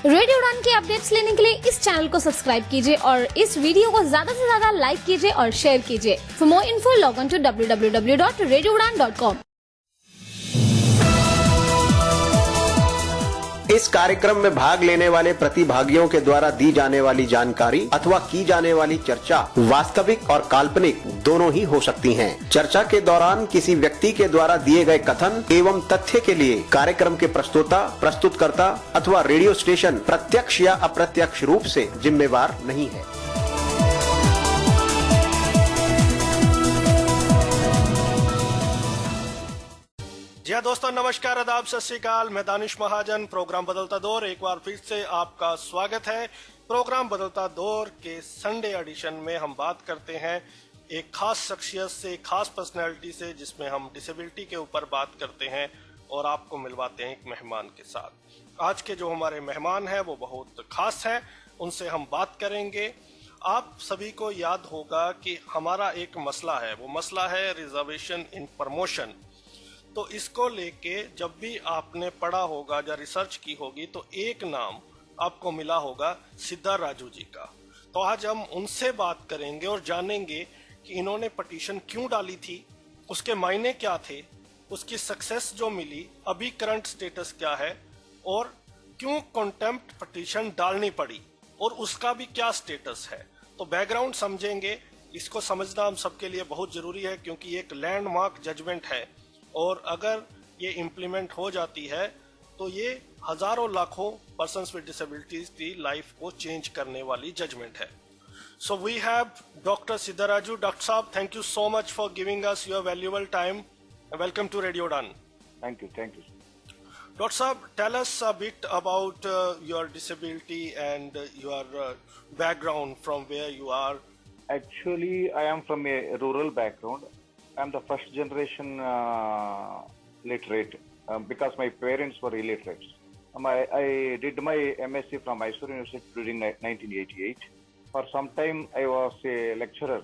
Radio उड़ान के updates लेने के लिए इस चैनल को सब्सक्राइब कीजिए और इस वीडियो को ज्यादा से ज्यादा लाइक कीजिए और शेयर कीजिए। For more info log on to www.radioudan.com। इस कार्यक्रम में भाग लेने वाले प्रतिभागियों के द्वारा दी जाने वाली जानकारी अथवा की जाने वाली चर्चा वास्तविक और काल्पनिक दोनों ही हो सकती हैं। चर्चा के दौरान किसी व्यक्ति के द्वारा दिए गए कथन एवं तथ्य के लिए कार्यक्रम के प्रस्तोता, प्रस्तुतकर्ता अथवा रेडियो स्टेशन प्रत्यक्ष या अप्रत्यक्ष रूप से जिम्मेवार नहीं है। जी हाँ दोस्तों, नमस्कार, आदाब, सत श्री अकाल। मैं दानिश महाजन। प्रोग्राम बदलता दौर एक बार फिर से आपका स्वागत है। प्रोग्राम बदलता दौर के संडे एडिशन में हम बात करते हैं एक खास शख्सियत से, खास पर्सनैलिटी से, जिसमें हम डिसेबिलिटी के ऊपर बात करते हैं और आपको मिलवाते हैं एक मेहमान के साथ। आज के जो हमारे मेहमान हैं वो बहुत खास हैं, उनसे हम बात करेंगे। आप सभी को याद होगा कि हमारा एक मसला है, वो मसला है रिजर्वेशन इन प्रमोशन। तो इसको लेके जब भी आपने पढ़ा होगा या रिसर्च की होगी तो एक नाम आपको मिला होगा सिद्धाराजू जी का। तो आज हम उनसे बात करेंगे और जानेंगे कि इन्होंने पटिशन क्यों डाली थी, उसके मायने क्या थे, उसकी सक्सेस जो मिली, अभी करंट स्टेटस क्या है और क्यों कॉन्टेम्प्ट पटिशन डालनी पड़ी और उसका भी क्या स्टेटस है। तो बैकग्राउंड समझेंगे। इसको समझना हम सबके लिए बहुत जरूरी है क्योंकि एक लैंडमार्क जजमेंट है और अगर ये इम्प्लीमेंट हो जाती है तो ये हजारों लाखों पर्सन्स विद डिसेबिलिटीज की लाइफ को चेंज करने वाली जजमेंट है। So we have doctor Siddharaju. Doctor sahab, thank you so much for giving us your valuable time. Welcome to radio Udaan. Thank you. Doctor sahab, tell us a bit about your disability and your background, from where you are. Actually, I am from a rural background. I am the first generation literate because my parents were illiterates. I did my MSc from Mysore University during 1988. For some time, I was a lecturer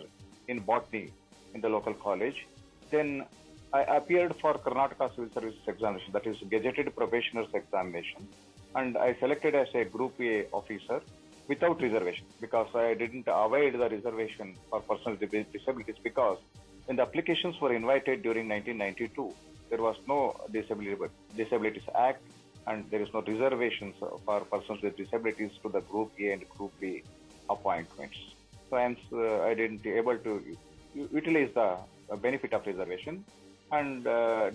in botany in the local college. Then I appeared for Karnataka Civil Services examination, that is Gazetted Professionals examination, and I selected as a Group A officer without reservation because I didn't avoid the reservation for persons with disabilities because when the applications were invited during 1992, there was no Disabilities Act and there is no reservations for persons with disabilities to the Group A and Group B appointments. So I didn't able to utilize the benefit of reservation. And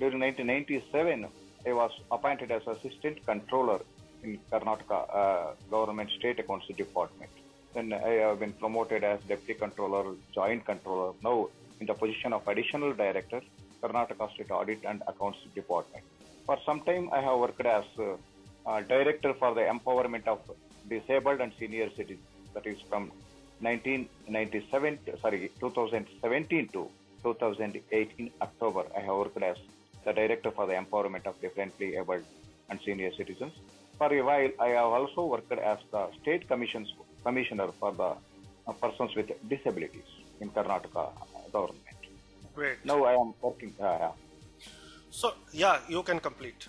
during 1997, I was appointed as Assistant Controller in Karnataka Government State Accounts Department. Then I have been promoted as Deputy Controller, Joint Controller, now in the position of Additional Director, Karnataka State Audit and Accounts Department. For some time, I have worked as Director for the Empowerment of Disabled and Senior Citizens. That is from 2017 to 2018 October. I have worked as the Director for the Empowerment of Differently Abled and Senior Citizens. For a while, I have also worked as the State Commissioner for the persons with disabilities in Karnataka government. Great. Now I am working. So yeah, you can complete.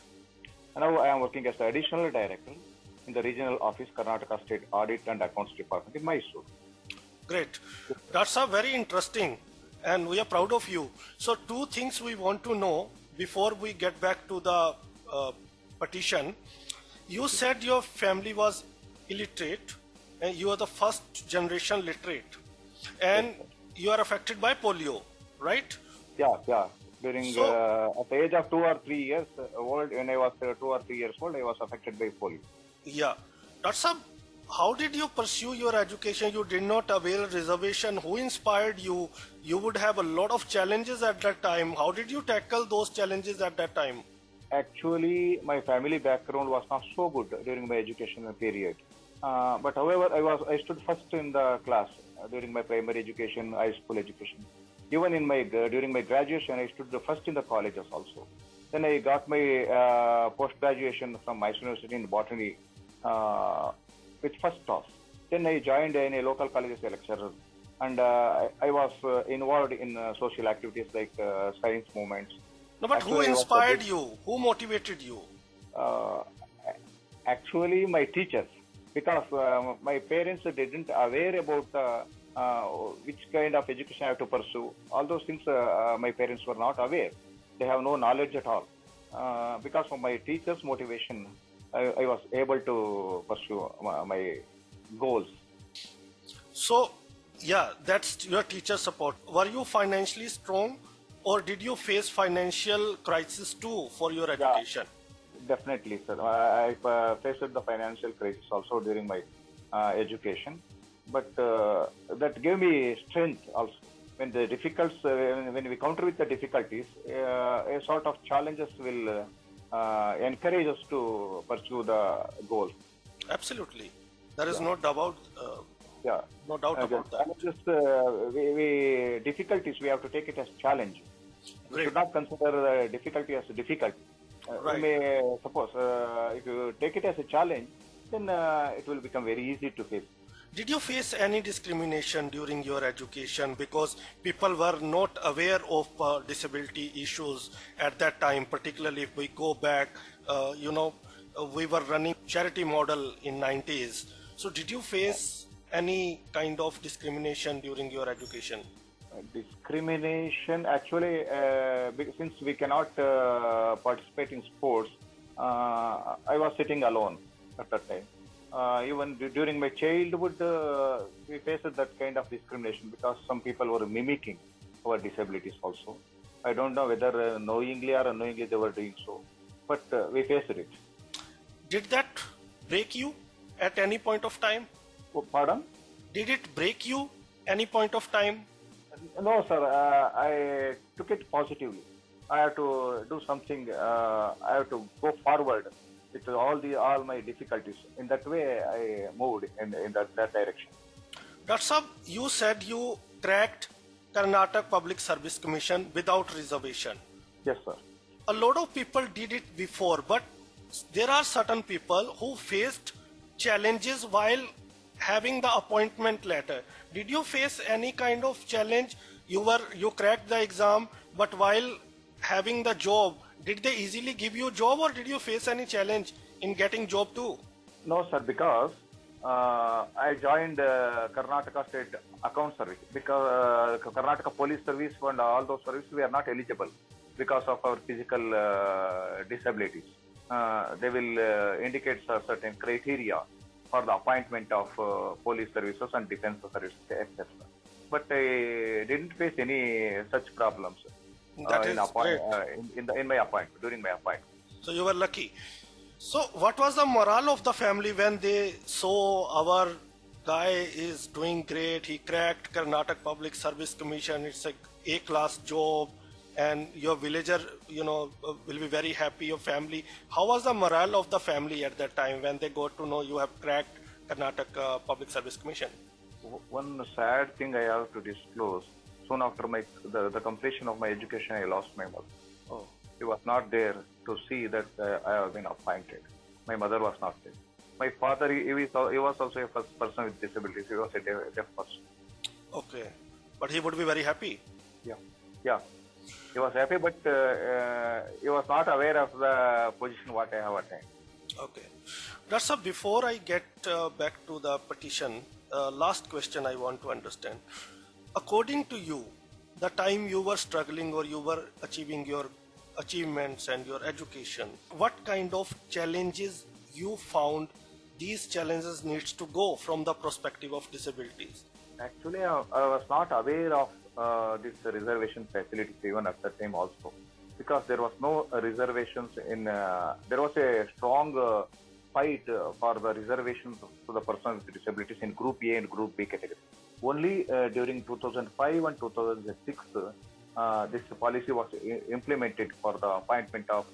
Now I am working as the Additional Director in the Regional Office, Karnataka State Audit and Accounts Department in Mysore. Great. That's very interesting and we are proud of you. So two things we want to know before we get back to the petition. You said your family was illiterate and you are the first generation literate and you are affected by polio, right? Yeah. During at the age of 2 or 3 years old, when I was 2 or 3 years old, I was affected by polio. Yeah. That's how did you pursue your education? You did not avail reservation. Who inspired you? You would have a lot of challenges at that time. How did you tackle those challenges at that time? Actually, my family background was not so good during my educational period. But however, I stood first in the class during my primary education, high school education. Even in during my graduation, I stood the first in the colleges also. Then I got my post-graduation from Mysore University in botany with first class. Then I joined in a local college as a lecturer. And I was involved in social activities like science movements. No, but who inspired you? Who motivated you? Actually, my teachers. because my parents didn't aware about which kind of education I have to pursue. All those things my parents were not aware. They have no knowledge at all. Because of my teacher's motivation, I was able to pursue my goals. So, yeah, that's your teacher support. Were you financially strong, or did you face financial crisis too for your education? Definitely, sir. I faced the financial crisis also during my education, but that gave me strength also. When the when we counter with the difficulties, a sort of challenges will encourage us to pursue the goal. Absolutely, there is no doubt. Yeah, No doubt about that. Just difficulties we have to take it as challenge. We Great. should not consider the difficulty as a difficulty. Right. We may suppose if you take it as a challenge, then it will become very easy to face. Did you face any discrimination during your education because people were not aware of disability issues at that time? Particularly if we go back, we were running charity model in 90s. So did you face any kind of discrimination during your education? Discrimination, actually, since we cannot participate in sports, I was sitting alone at that time. Even during my childhood, we faced that kind of discrimination because some people were mimicking our disabilities also. I don't know whether knowingly or unknowingly they were doing so, but we faced it. Did that break you at any point of time? Oh, pardon? Did it break you any point of time? No, sir. I took it positively. I have to do something. I have to go forward with all my difficulties. In that way, I moved in that direction. Dr. Saab, you said you cracked Karnataka Public Service Commission without reservation. Yes, sir. A lot of people did it before, but there are certain people who faced challenges while having the appointment letter. Did you face any kind of challenge? You cracked the exam, but while having the job, did they easily give you a job, or did you face any challenge in getting job too? No, sir, because I joined Karnataka State Account Service because Karnataka Police Service and all those services we are not eligible because of our physical disabilities. They will indicate certain criteria for the appointment of police services and defense services, etc. But I didn't face any such problems That is great. in my appointment, during my appointment. So you were lucky. So what was the morale of the family when they saw our guy is doing great, he cracked Karnataka Public Service Commission, it's a A-class job, and your villager, will be very happy, your family. How was the morale of the family at that time when they got to know you have cracked Karnataka Public Service Commission? One sad thing I have to disclose. Soon after the completion of my education, I lost my mother. Oh. He was not there to see that I have been appointed. My mother was not there. My father, he was also a first person with disabilities. He was a deaf person. Okay. But he would be very happy. Yeah. He was happy, but he was not aware of the position what I have attained. Okay. That's so before I get back to the petition, last question I want to understand. According to you, the time you were struggling or you were achieving your achievements and your education, what kind of challenges you found these challenges needs to go from the perspective of disabilities? Actually, I was not aware of this reservation facilities even at that time also, because there was no reservations there was a strong fight for the reservations to the persons with disabilities in Group A and Group B category. Only during 2005 and 2006, this policy was implemented for the appointment of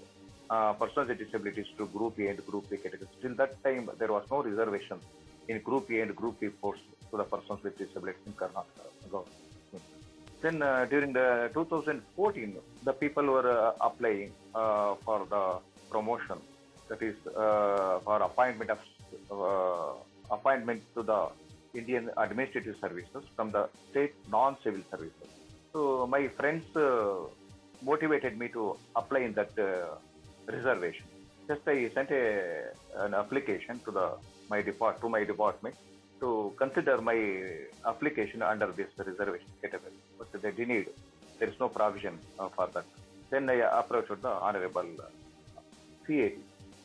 persons with disabilities to Group A and Group B categories. Till that time, there was no reservation in Group A and Group B posts to the persons with disabilities in Karnataka. Then during the 2014, the people were applying for the promotion, that is for appointment to the Indian Administrative Services from the state non-civil services. So my friends motivated me to apply in that reservation. just I sent an application to my department to consider my application under this reservation category. But they denied. There is no provision for that. Then I approached the Honorable CAT,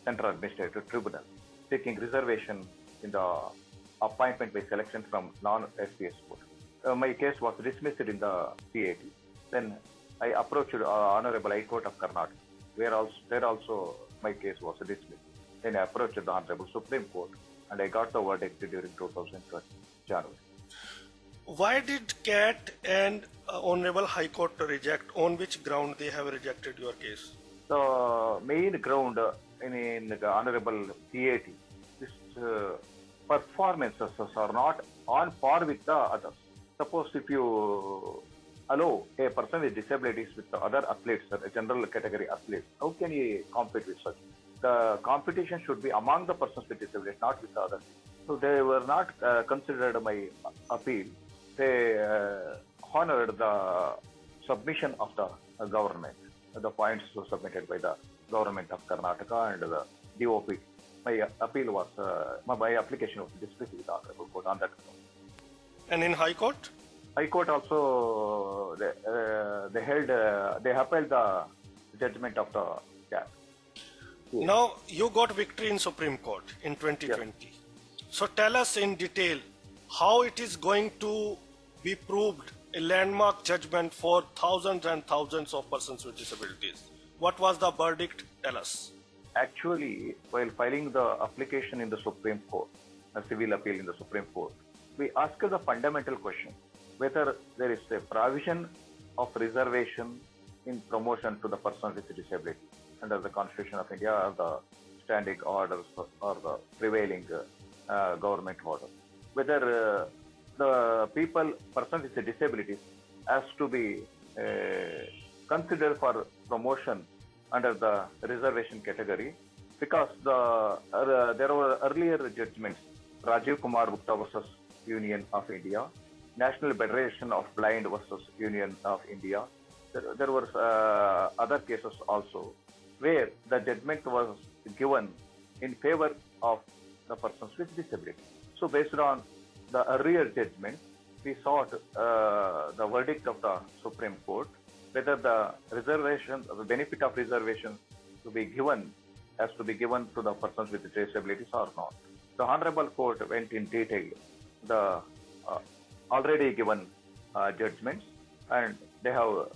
Central Administrative Tribunal, seeking reservation in the appointment by selection from non-SPS board. My case was dismissed in the CAT. Then I approached Honorable High Court of Karnataka, where also my case was dismissed. Then I approached the Honorable Supreme Court, and I got the verdict during 2020 January. Why did CAT and Honorable High Court reject? On which ground they have rejected your case? The main ground in the Honorable CAT is performances are not on par with the others. Suppose if you allow a person with disabilities with the other athletes, a general category athletes, how can he compete with such? The competition should be among the persons with disabilities, not with the others. So they were not considered my appeal. They honored the submission of the government, the points were submitted by the government of Karnataka and the DOP. My appeal was, my application was dismissed with the Honorable Court on that ground. And in High Court? High Court also, they upheld the judgment of the CAT. Yes. Now, you got victory in Supreme Court in 2020. Yes. So tell us in detail how it is going to be proved a landmark judgment for thousands and thousands of persons with disabilities. What was the verdict? Tell us. Actually, while filing the application in the Supreme Court, a civil appeal in the Supreme Court, we asked the fundamental question whether there is a provision of reservation in promotion to the person with disability under the Constitution of India or the standing orders or the prevailing government order. Whether the person with disabilities has to be considered for promotion under the reservation category, because there were earlier judgments, Rajiv Kumar Gupta versus Union of India, National Federation of Blind versus Union of India. There were other cases also where the judgment was given in favor of the persons with disability. So based on the earlier judgment, we sought the verdict of the Supreme Court whether the reservation, the benefit of reservation to be given has to be given to the persons with disabilities or not. The Honorable Court went in detail the already given judgments, and they have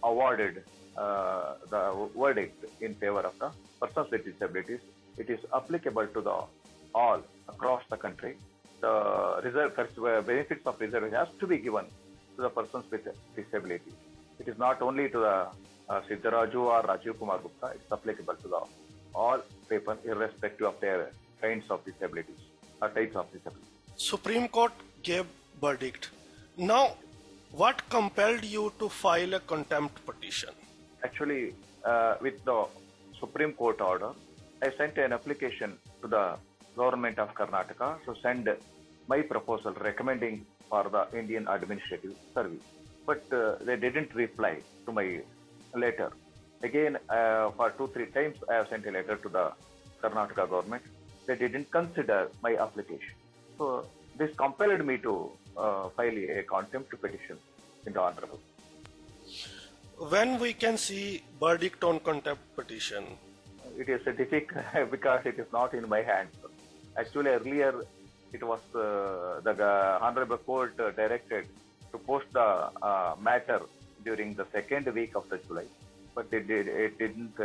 awarded the verdict in favor of the persons with disabilities. It is applicable to all across the country. The benefits of reservation has to be given to the persons with disability. It is not only to the Siddharaju or Rajiv Kumar Gupta, it is applicable to all people irrespective of their kinds of disabilities or types of disabilities. Supreme Court gave verdict. Now, what compelled you to file a contempt petition? Actually, with the Supreme Court order, I sent an application to the government of Karnataka to send my proposal recommending for the Indian Administrative Service. But they didn't reply to my letter. Again, for 2-3 times, I have sent a letter to the Karnataka government. They didn't consider my application. So this compelled me to file a contempt petition in the Honorable. When we can see verdict on contempt petition? It is difficult because it is not in my hands. Actually, earlier it was the Honorable Court directed to post the matter during the second week of the July, but it didn't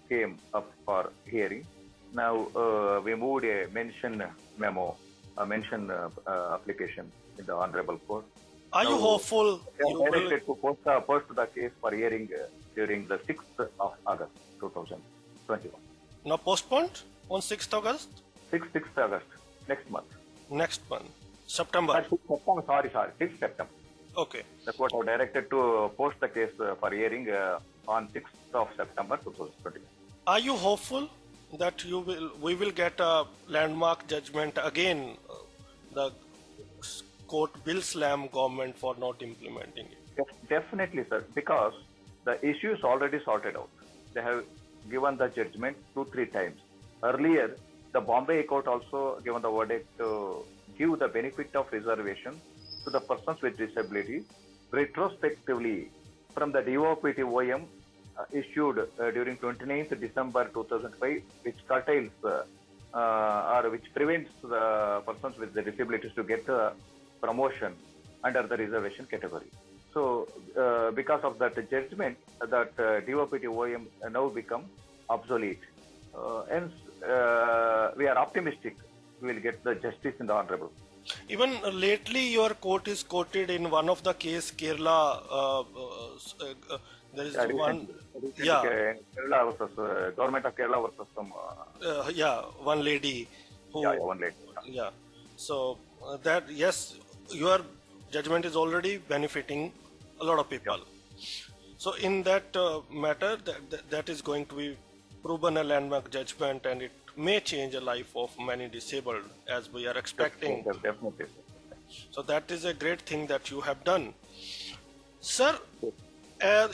came up for hearing. Now we moved a mention memo, a mention application in the Honorable Court. Are you hopeful? You directed to post the case for hearing during the 6th of August 2021. Now postponed on 6th August? 6th August, next month. Next month, September. 6th September. Okay. The court was directed to post the case for hearing on 6th of September 2021. Are you hopeful that we will get a landmark judgment again? The court will slam government for not implementing it. Definitely, sir, because the issue is already sorted out. given the judgment 2-3 times. Earlier, the Bombay High Court also given the verdict to give the benefit of reservation to the persons with disability retrospectively from the DOPTOM issued during 29th December 2005, which curtails or which prevents the persons with the disabilities to get promotion under the reservation category. So, because of that judgment, that DOPTOM now become obsolete. Hence, we are optimistic we will get the justice in the honorable. Even lately, your court is quoted in one of the case, Kerala. There is one, yeah, Kerala versus government of Kerala versus some. Yeah, one lady who, Yeah, one lady. yeah. So that, yes, your judgment is already benefiting a lot of people. So in that matter, that is going to be proven a landmark judgment, and it may change the life of many disabled, as we are expecting. Definitely. So that is a great thing that you have done. Sir,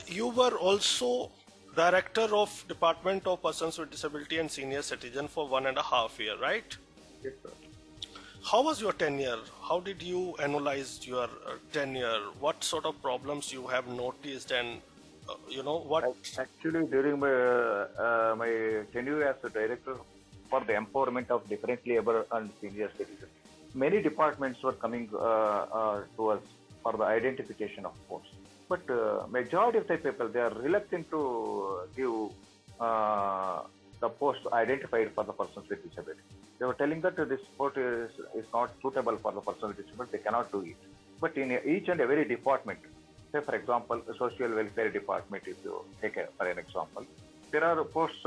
you were also director of Department of Persons with Disability and Senior Citizen for 1.5 years, right? Yes, sir. How was your tenure? How did you analyze your tenure? What sort of problems you have noticed, and what? Actually, during my tenure as a director for the empowerment of differently able and senior citizens, many departments were coming to us for the identification of posts. But majority of the people, they are reluctant to give the post identified for the persons with disability. They were telling that this post is not suitable for the person with disability, they cannot do it. But in each and every department, say for example, the social welfare department, if you take for an example, there are posts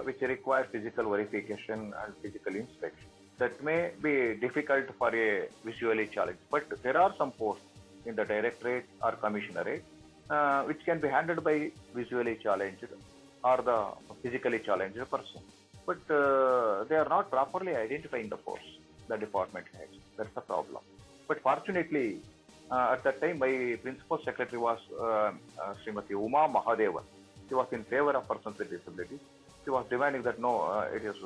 which require physical verification and physical inspection. That may be difficult for a visually challenged, but there are some posts in the directorate or commissionerate which can be handled by visually challenged or the physically challenged person. But they are not properly identifying the posts the department has. That's the problem. But fortunately, at that time, my principal secretary was Srimati Uma Mahadevan. She was in favor of persons with disabilities. She was demanding that no, it is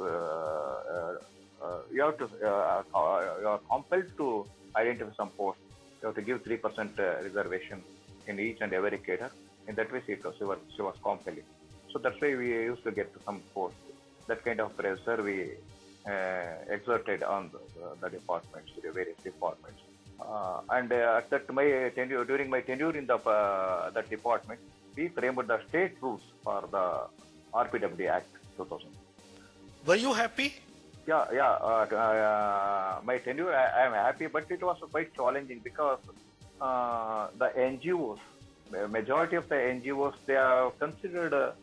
you are compelled to identify some posts. You have to give 3% reservation in each and every cadre. In that way, she was compelling. So that's why we used to get some posts. That kind of pressure we exerted on the departments, the various departments. And at that during my tenure in that department, we framed the state rules for the RPWD Act 2000. Were you happy? Yeah. My tenure, I am happy, but it was quite challenging because the NGOs, majority of the NGOs, they are considered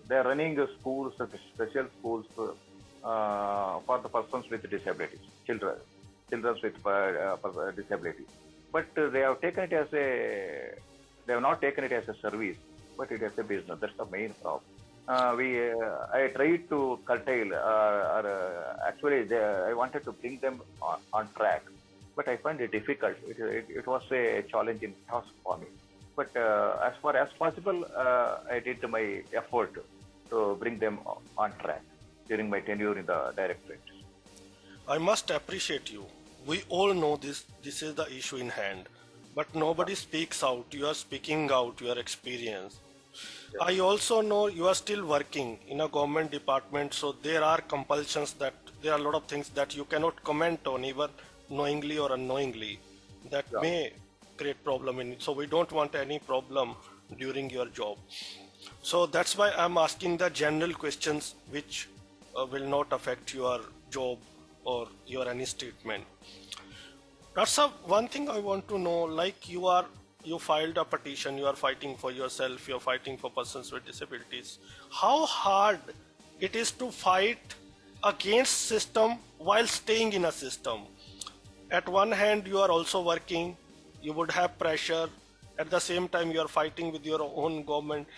they are running schools, special schools for the persons with disabilities, children with disability. But they have not taken it as a service, but it as a business. That's the main problem. I tried to curtail, actually, I wanted to bring them on track, but I find it difficult. It was a challenging task for me. But as far as possible, I did my effort to bring them on track during my tenure in the directorate. I must appreciate you. We all know this is the issue in hand, but nobody speaks out. You are speaking out your experience. Yeah. I also know you are still working in a government department, so there are compulsions that there are a lot of things that you cannot comment on, either knowingly or unknowingly, that may create problem in it. So we don't want any problem during your job. So that's why I'm asking the general questions which will not affect your job or your any statement. That's one thing I want to know. Like you filed a petition, you are fighting for yourself, you are fighting for persons with disabilities. How hard it is to fight against system while staying in a system? At one hand, you are also working, you would have pressure. At the same time, you are fighting with your own government.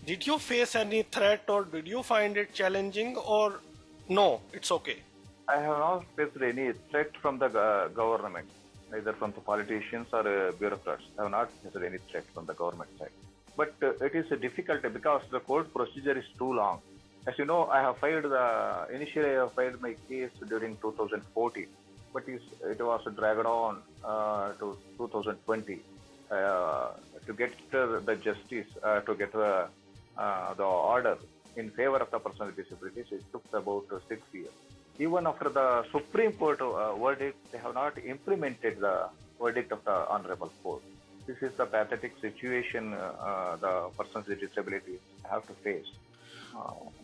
Did you face any threat, or did you find it challenging, or no, it's okay? I have not faced any threat from the government, neither from the politicians or bureaucrats. I have not faced any threat from the government side. but it is difficult because the court procedure is too long. As you know, I have filed initially I have filed my case during 2014, but it was dragged on to 2020 to get the justice, to get the order in favor of the person with disabilities. It took about 6 years. Even after the Supreme Court verdict, they have not implemented the verdict of the Honorable Court. This is the pathetic situation the persons with disabilities have to face.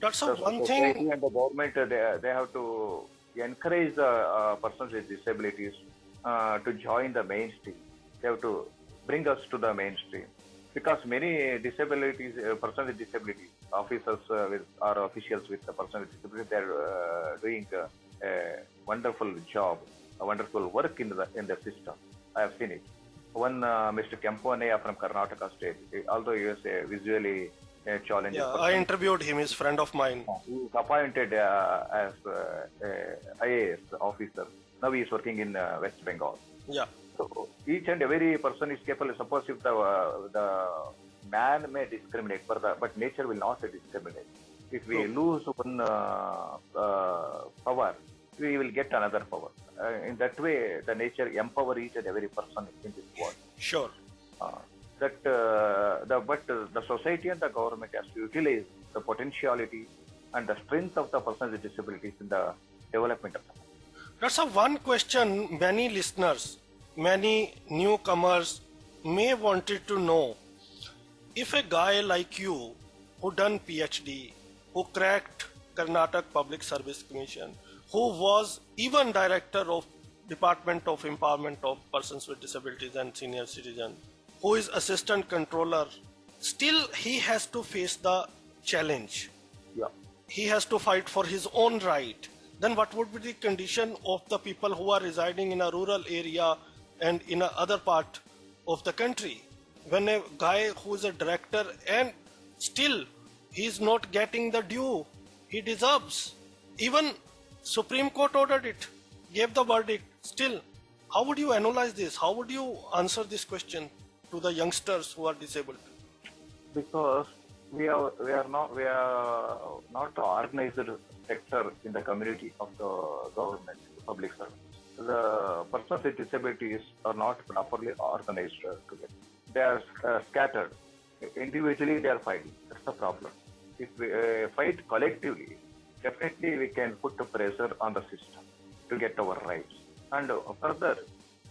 That's The one society thing. and the government, they have to encourage the persons with disabilities to join the mainstream. They have to bring us to the mainstream. Because many disabilities, persons with disabilities, officers or officials with the person with disability, they are doing a wonderful job, a wonderful work in the system. I have seen it. One Mr. Kemponeya from Karnataka state, although he is a visually challenged Yeah, person, I interviewed him. He's a friend of mine. he is appointed as IAS officer. Now he is working in West Bengal. Yeah. So each and every person is capable. Suppose if the man may discriminate, but nature will not discriminate. If we lose one power, we will get another power. In that way, the nature empower each and every person in this world. Sure. But the society and the government has to utilize the potentiality and the strength of the persons with disabilities in the development of the country. That's a one question many listeners, many newcomers may wanted to know. If a guy like you, who done PhD, who cracked Karnataka Public Service Commission, who was even director of Department of Empowerment of Persons with Disabilities and Senior Citizens, who is assistant controller, still he has to face the challenge. Yeah. He has to fight for his own right. Then what would be the condition of the people who are residing in a rural area and in a other part of the country? When a guy who is a director and still he is not getting the due he deserves. Even Supreme Court ordered it, gave the verdict. Still, how would you analyze this? How would you answer this question to the youngsters who are disabled? Because we are not the organized sector in the community of the government, public service. The persons with disabilities are not properly organized together. They are scattered. Individually, they are fighting. That's the problem. If we fight collectively, definitely we can put the pressure on the system to get our rights. And further,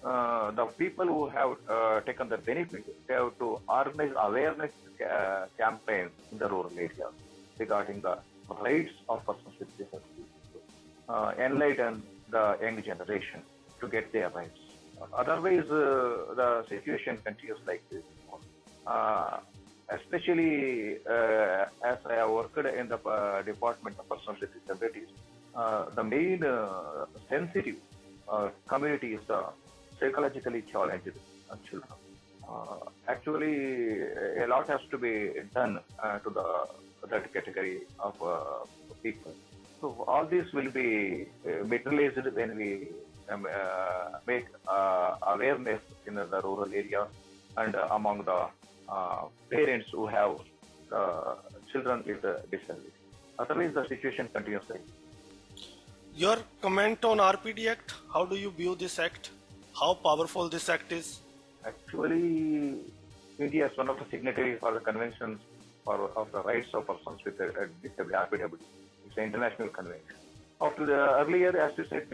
the people who have taken the benefit, they have to organize awareness campaigns in the rural areas regarding the rights of persons with disabilities. Enlighten the young generation to get their rights. Otherwise, the situation continues like this. Especially as I have worked in the Department of Persons with Disabilities, the main sensitive community is the psychologically challenged children. Actually, a lot has to be done to that category of people. So all this will be materialized when we make awareness in the rural areas and among the parents who have children with disability. Otherwise, the situation continues like this. Your comment on RPD Act, how do you view this act? How powerful this act is? Actually, India is one of the signatories for the conventions of the rights of persons with disability. It's an international convention. After the earlier, as you said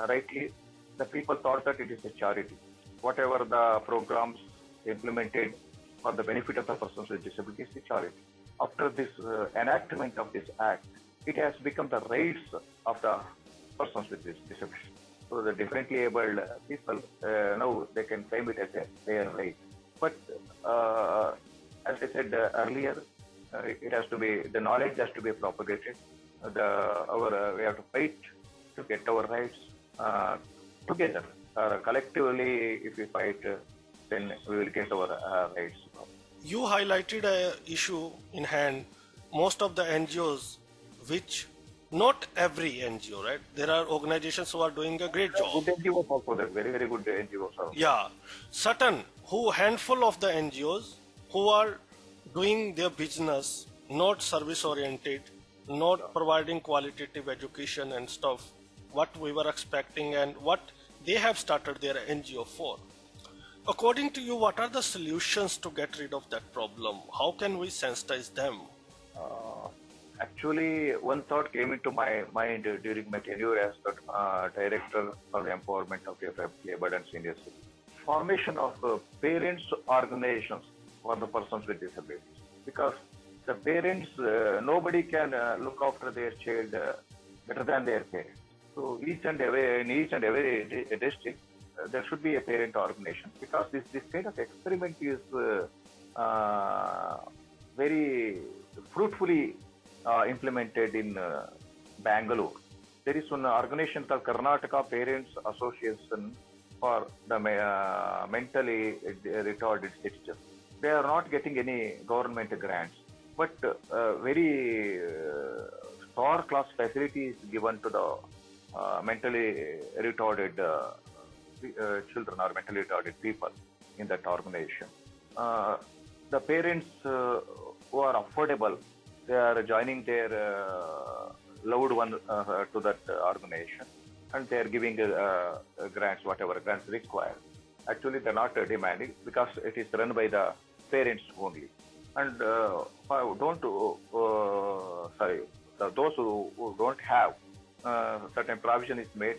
rightly, the people thought that it is a charity. Whatever the programs implemented for the benefit of the persons with disabilities is a charity. After this enactment of this act, it has become the rights of the persons with disabilities. So the differently abled people, now they can claim it as their right. But as I said earlier, it has to be, the knowledge has to be propagated. We have to fight to get our rights together. Collectively, if we fight, then we will get our rights. You highlighted a issue in hand. Most of the NGOs, which not every NGO, right? There are organizations who are doing a great job. Good NGOs also, there very, very good NGOs. Yeah, certain handful of the NGOs who are doing their business, not service oriented, not providing qualitative education and stuff, what we were expecting and what they have started their NGO for. According to you, what are the solutions to get rid of that problem? How can we sensitize them? Actually, one thought came into my mind during my tenure as the director for the empowerment of FFPA Burden Senior Citizen. Formation of parents organizations for the persons with disabilities. Because the parents, nobody can look after their child better than their parents. So in each and every district, there should be a parent organization, because this kind of experiment is very fruitfully implemented in Bangalore. There is one organization called Karnataka Parents Association for the mentally retarded citizens. They are not getting any government grants, but very star class facilities given to the mentally retarded children or mentally retarded people in that organization. The parents who are affordable, they are joining their loved one to that organization, and they are giving grants, whatever grants required. Actually, they are not demanding, because it is run by the parents only. And those who don't have, certain provision is made.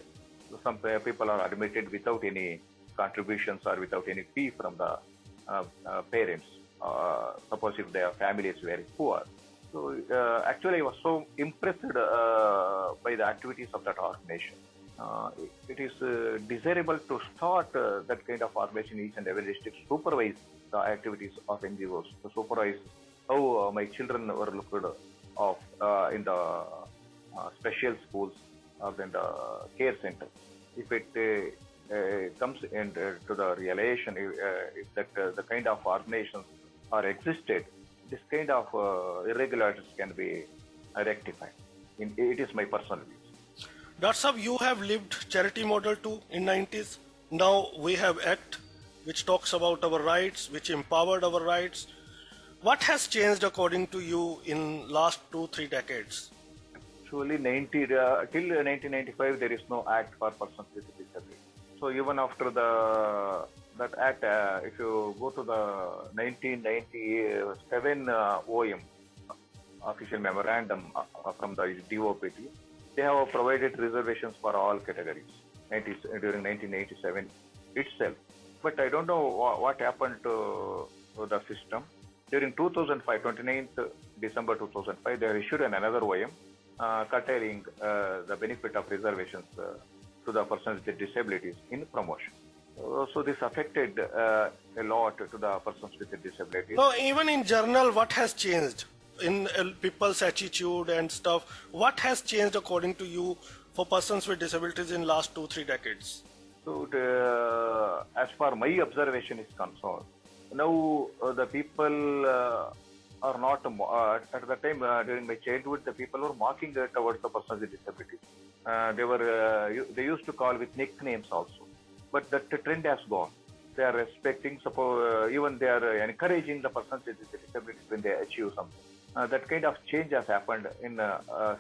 Some people are admitted without any contributions or without any fee from the parents. Suppose if their family is very poor. So actually, I was so impressed by the activities of that organization. It is desirable to start that kind of organization in each and every district, supervise the activities of NGOs, to supervise how my children were looked of in the special schools or in the care center. If it comes into the realization, if that the kind of organizations are existed, this kind of irregularities can be rectified. It is my personal view. Dr. Saab, you have lived charity model too in 90s. Now we have ACT, which talks about our rights, which empowered our rights. What has changed according to you in last 2-3 decades? Actually, till 1995, there is no act for persons with disability. So even after that act, if you go to the 1997 OM, official memorandum from the DOPT, they have provided reservations for all categories during 1987 itself. But I don't know what happened to the system. During 2005, 29th December 2005, they issued another OM curtailing the benefit of reservations to the persons with disabilities in promotion. So this affected a lot to the persons with disabilities. No, even in general, what has changed in people's attitude and stuff? What has changed according to you for persons with disabilities in last 2-3 decades? So as far my observation is concerned, now the people are not, at the time during my childhood, the people were mocking towards the persons with disabilities. They used to call with nicknames also. But that trend has gone. They are respecting, even they are encouraging the persons with disabilities when they achieve something. That kind of change has happened in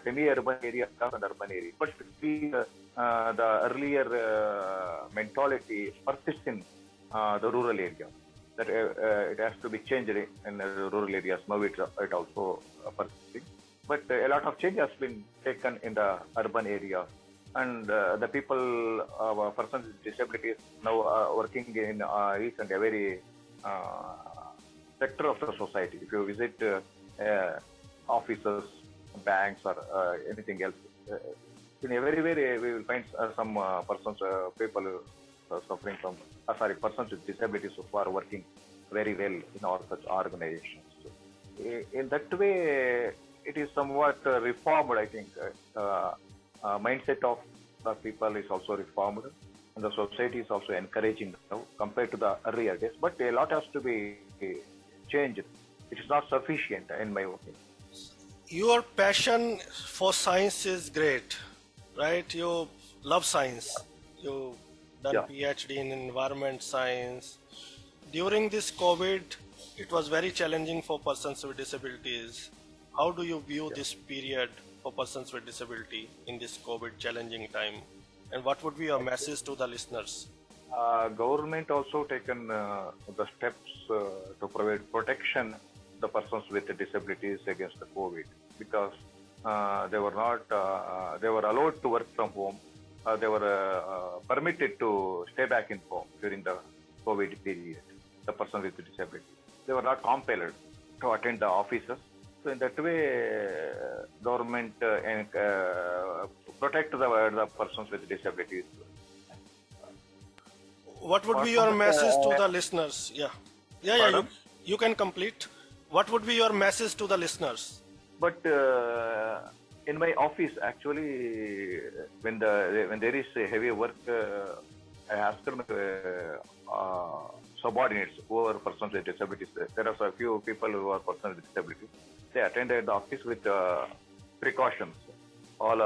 semi-urban areas and urban areas. But the earlier mentality persists in the rural area. That it has to be changed in the rural areas. Now it also persisting. But a lot of change has been taken in the urban areas. And the people, persons with disabilities, now are working in each and every sector of the society. If you visit offices, banks, or anything else, in every way we will find some persons, people suffering from, persons with disabilities who are working very well in all such organizations. In that way, it is somewhat reformed, I think. Mindset of the people is also reformed, and the society is also encouraging now compared to the earlier days. But a lot has to be changed. It is not sufficient, in my opinion. Your passion for science is great, right? You love science. You done PhD in environment science. during this COVID, it was very challenging for persons with disabilities. How do you view this period for persons with disability in this COVID challenging time? And what would be your message to the listeners? Government also taken the steps to provide protection to the persons with disabilities against the COVID, because they were allowed to work from home. They were permitted to stay back in home during the COVID period, the person with disability. They were not compelled to attend the offices. So in that way, government protect the persons with disabilities. What would be your message to the listeners? You can complete. What would be your message to the listeners? But in my office, actually, when there is a heavy work, I ask my subordinates who are persons with disabilities. There are a few people who are persons with disabilities. They attended the office with precautions, all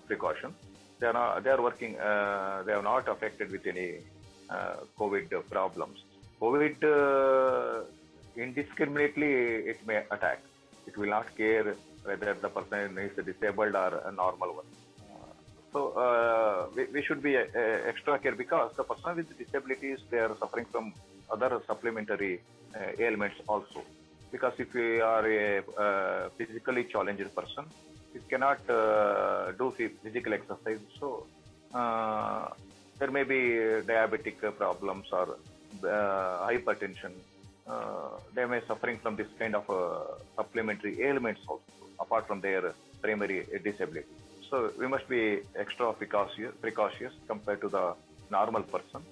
precautions. They are working. They are not affected with any COVID problems. COVID indiscriminately it may attack. It will not care whether the person is disabled or a normal one. So we should be extra care, because the person with disabilities, they are suffering from other supplementary ailments also. Because if you are a physically challenged person, you cannot do physical exercise. So there may be diabetic problems or hypertension. They may suffering from this kind of supplementary ailments also, apart from their primary disability. So we must be extra precautious compared to the normal person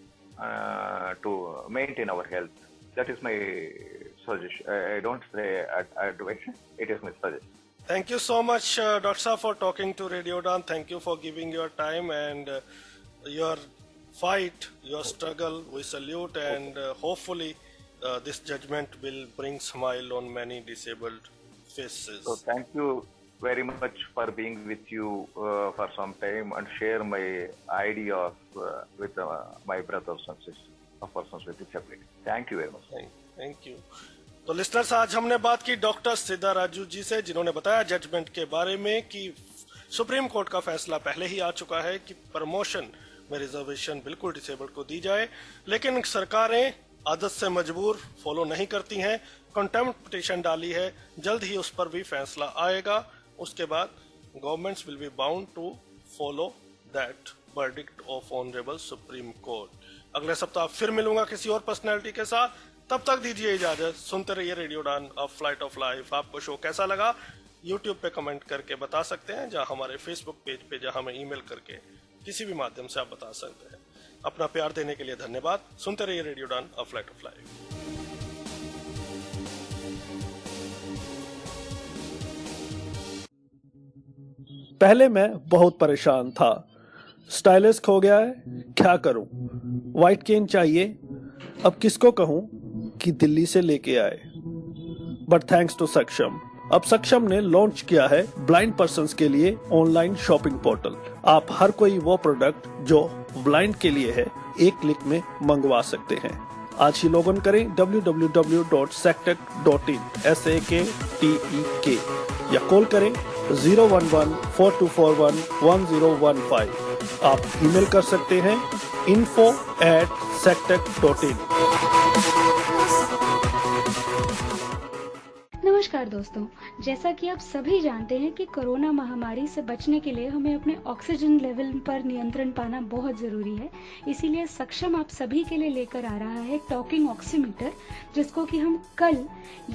to maintain our health. That is my suggestion. I don't say advice. It is my suggestion. Thank you so much, Dr. Shah, for talking to Radio Dawn. Thank you for giving your time and your fight, your struggle. We salute, and hopefully this judgment will bring smile on many disabled faces. So thank you very much for being with you for some time and share my ideas with my brothers and sisters of persons with disability. Thank you very much. Thank you. तो listeners, आज हमने बात की doctor सिद्धा राजू जी से, जिन्होंने बताया judgement के बारे में कि सुप्रीम कोर्ट का फैसला पहले ही आ चुका है कि प्रमोशन में रिजर्वेशन बिल्कुल डिसेबल्ड को दी जाए, लेकिन सरकारें आदत से मजबूर फॉलो नहीं करती हैं। कंटेम्प्ट पिटीशन डाली है, जल्द ही उस पर भी फैसला आएगा। उसके बाद governments will be bound to follow that verdict of honourable supreme court. अगले सप्ताह फिर मिलूंगा किसी और पर्सनैलिटी के साथ, तब तक दीजिए इजाजत। सुनते रहिए रेडियो डान अ फ्लाइट ऑफ लाइफ। आपको शो कैसा लगा यूट्यूब पे कमेंट करके बता सकते हैं, जहां हमारे फेसबुक पेज पे, जहां हमें ईमेल करके किसी भी माध्यम से आप बता सकते हैं। अपना प्यार देने के लिए धन्यवाद। सुनते रहिए रेडियो डान अ फ्लाइट ऑफ लाइफ। पहले मैं बहुत परेशान था, स्टाइलिश खो गया है, क्या करूं? व्हाइट केन चाहिए, अब किसको कहूं कि दिल्ली से लेके आए। बट थैंक्स टू सक्षम, अब सक्षम ने लॉन्च किया है ब्लाइंड पर्सन्स के लिए ऑनलाइन शॉपिंग पोर्टल। आप हर कोई वो प्रोडक्ट जो ब्लाइंड के लिए है एक क्लिक में मंगवा सकते हैं। आज ही लॉग इन करें www.saktek.in SAKTEK या कॉल करें 011-4241-1015। आप ईमेल कर सकते हैं info@saktek.in। नमस्कार दोस्तों, जैसा कि आप सभी जानते हैं कि कोरोना महामारी से बचने के लिए हमें अपने ऑक्सीजन लेवल पर नियंत्रण पाना बहुत जरूरी है। इसीलिए सक्षम आप सभी के लिए लेकर आ रहा है टॉकिंग ऑक्सीमीटर, जिसको कि हम कल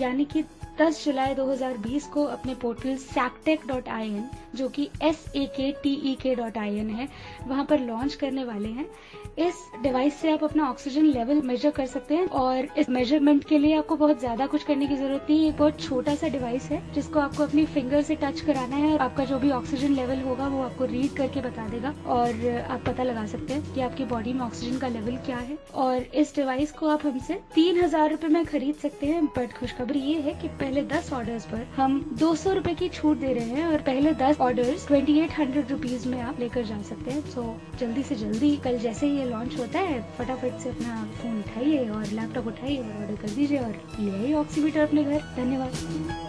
यानी कि 10 जुलाई 2020 को अपने पोर्टल saktek.in, जो कि SAKTEK.in है, वहां पर लॉन्च करने वाले हैं। इस डिवाइस से आप अपना ऑक्सीजन लेवल मेजर कर सकते हैं और इस मेजरमेंट के लिए आपको बहुत ज्यादा कुछ करने की जरूरत नहीं है। एक बहुत छोटा सा डिवाइस है जिसको आपको अपनी फिंगर से टच कराना है और आपका जो भी ऑक्सीजन लेवल होगा वो आपको रीड करके बता देगा और आप पता लगा सकते हैं कि आपकी बॉडी में ऑक्सीजन का लेवल क्या है। और इस डिवाइस को आप हमसे 3,000 रुपए में खरीद सकते हैं। बट खुशखबरी ये है कि पहले 10 ऑर्डर्स पर हम 200 रुपए की छूट दे रहे हैं और पहले 10 ऑर्डर्स 2800 रुपीज में आप लेकर जा सकते हैं। सो जल्दी से जल्दी कल जैसे ही ये लॉन्च होता है फटाफट से अपना फोन उठाइए और लैपटॉप उठाइए और ऑर्डर कर दीजिए और ले आइए ऑक्सीमीटर अपने घर। धन्यवाद।